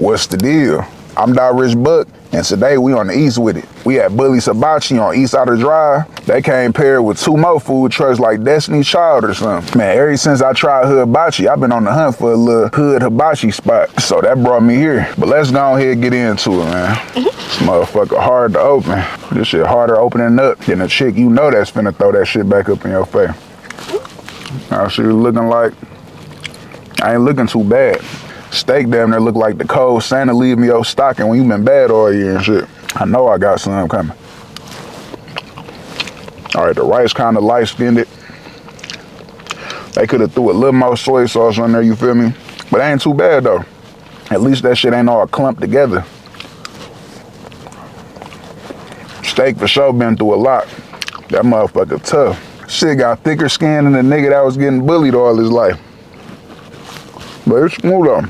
What's the deal? I'm Rich Buck, and today we on the east with it. We at Bullies Hibachi on East Outer Drive. They came paired with 2 more food trucks like Destiny's Child or something. Man, ever since I tried hibachi, I've been on the hunt for a little hood hibachi spot. So that brought me here. But let's go ahead and get into it, man. This motherfucker hard to open. This shit harder opening up than a chick you know that's finna throw that shit back up in your face. Now she looking like, I ain't looking too bad. Steak damn near look like the cold Santa leaving your stocking when you been bad all year and shit. I know I got some coming. All right, the rice kind of light-skinned it. They could have threw a little more soy sauce on there, you feel me? But it ain't too bad though. At least that shit ain't all clumped together. Steak for sure been through a lot. That motherfucker tough. Shit got thicker skin than the nigga that was getting bullied all his life. But it's smooth though.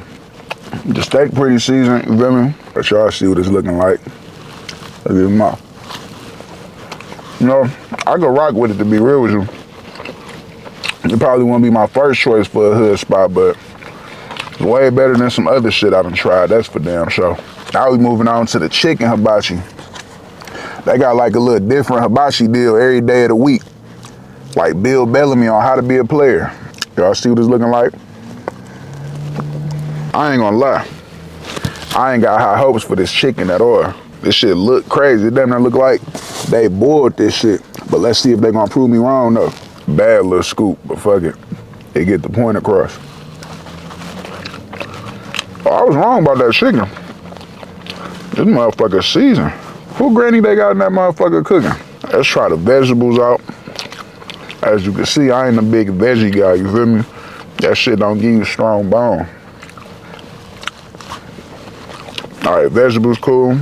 The steak pretty seasoned, you feel me? But y'all see what it's looking like. Look at his mouth. You know, I could rock with it to be real with you. It probably won't be my first choice for a hood spot, but it's way better than some other shit I done tried, that's for damn sure. Now we moving on to the chicken hibachi. They got like a little different hibachi deal every day of the week. Like Bill Bellamy on How to Be a Player. Y'all see what it's looking like? I ain't gonna lie, I ain't got high hopes for this chicken at all. This shit look crazy. It doesn't look like they boiled this shit. But let's see if they gonna prove me wrong though. Bad little scoop, but fuck it. They get the point across. Oh, I was wrong about that chicken. This motherfucker seasoned. Who granny they got in that motherfucker cooking? Let's try the vegetables out. As you can see, I ain't a big veggie guy, you feel me? That shit don't give you strong bone. All right, vegetables cool.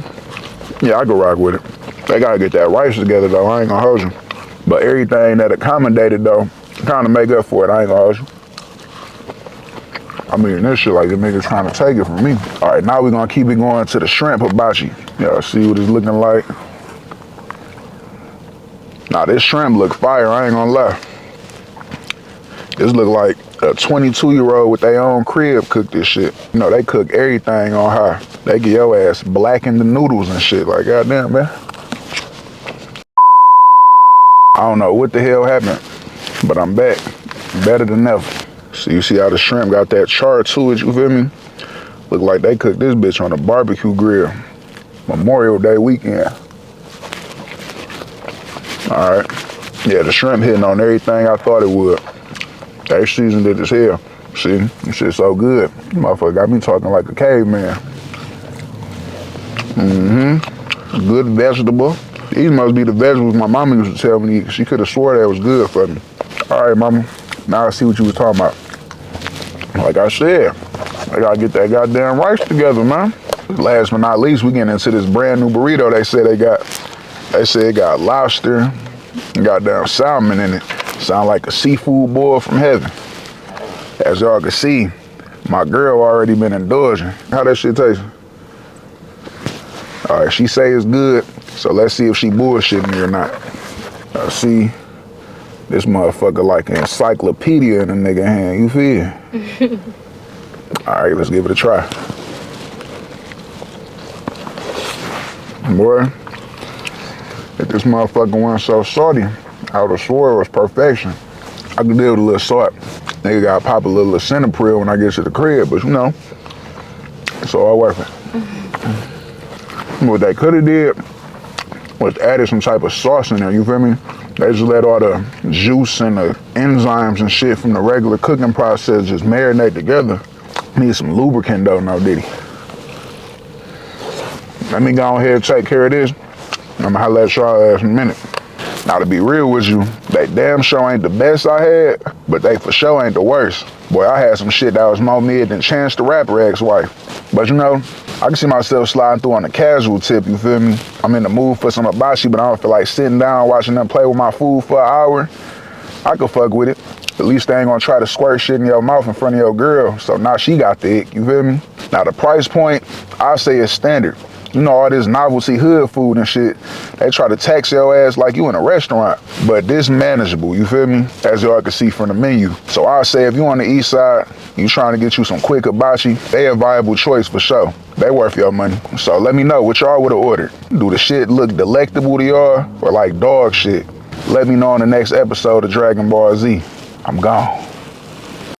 Yeah, I can rock with it. They gotta get that rice together though, I ain't gonna hold you. But everything that accommodated though, kinda make up for it, I ain't gonna hold you. I mean, this shit like the nigga trying to take it from me. All right, now we're gonna keep it going to the shrimp hibachi. Y'all see what it's looking like? Now this shrimp look fire, I ain't gonna lie. This look like a 22-year-old with their own crib cook this shit. You know, they cook everything on high. They get your ass blacking the noodles and shit. Like, goddamn, man. I don't know what the hell happened, but I'm back. Better than ever. So you see how the shrimp got that char to it, you feel me? Look like they cooked this bitch on a barbecue grill. Memorial Day weekend. All right. Yeah, the shrimp hitting on everything I thought it would. They seasoned it as hell. See, this shit's so good. Motherfucker got me talking like a caveman. Good vegetable. These must be the vegetables my mama used to tell me. She could have swore that was good for me. All right, mama. Now I see what you was talking about. Like I said, I gotta get that goddamn rice together, man. Last but not least, we getting into this brand new burrito they said they got. They said it got lobster and goddamn salmon in it. Sound like a seafood boil from heaven. As y'all can see, my girl already been indulging. How that shit taste? All right, she say it's good, so let's see if she bullshitting me or not. See, this motherfucker like an encyclopedia in a nigga hand, you feel? All right, let's give it a try. Boy, if this motherfucker wasn't so salty, I would have swore it was perfection. I could deal with a little salt. Nigga gotta pop a little Cinepril when I get to the crib, but you know, it's all worth it. What they could have did was added some type of sauce in there, you feel me? They just let all the juice and the enzymes and shit from the regular cooking process just marinate together. Need some lubricant though, no diddy. Let me go ahead and take care of this. I'm gonna holler at y'all ass in a minute. Now to be real with you, they damn sure ain't the best I had, but they for sure ain't the worst. Boy, I had some shit that was more mid than Chance the Rapper ex-wife. But you know, I can see myself sliding through on a casual tip, you feel me? I'm in the mood for some hibachi, but I don't feel like sitting down watching them play with my food for an hour. I could fuck with it. At least they ain't gonna try to squirt shit in your mouth in front of your girl, so now she got the ick, you feel me? Now the price point, I say is standard. You know, all this novelty hood food and shit, they try to tax your ass like you in a restaurant. But this manageable, you feel me? As y'all can see from the menu. So I say if you on the east side, you trying to get you some quick hibachi, they a viable choice for sure. They worth your money. So let me know what y'all would've ordered. Do the shit look delectable to y'all or like dog shit? Let me know on the next episode of Dragon Ball Z. I'm gone.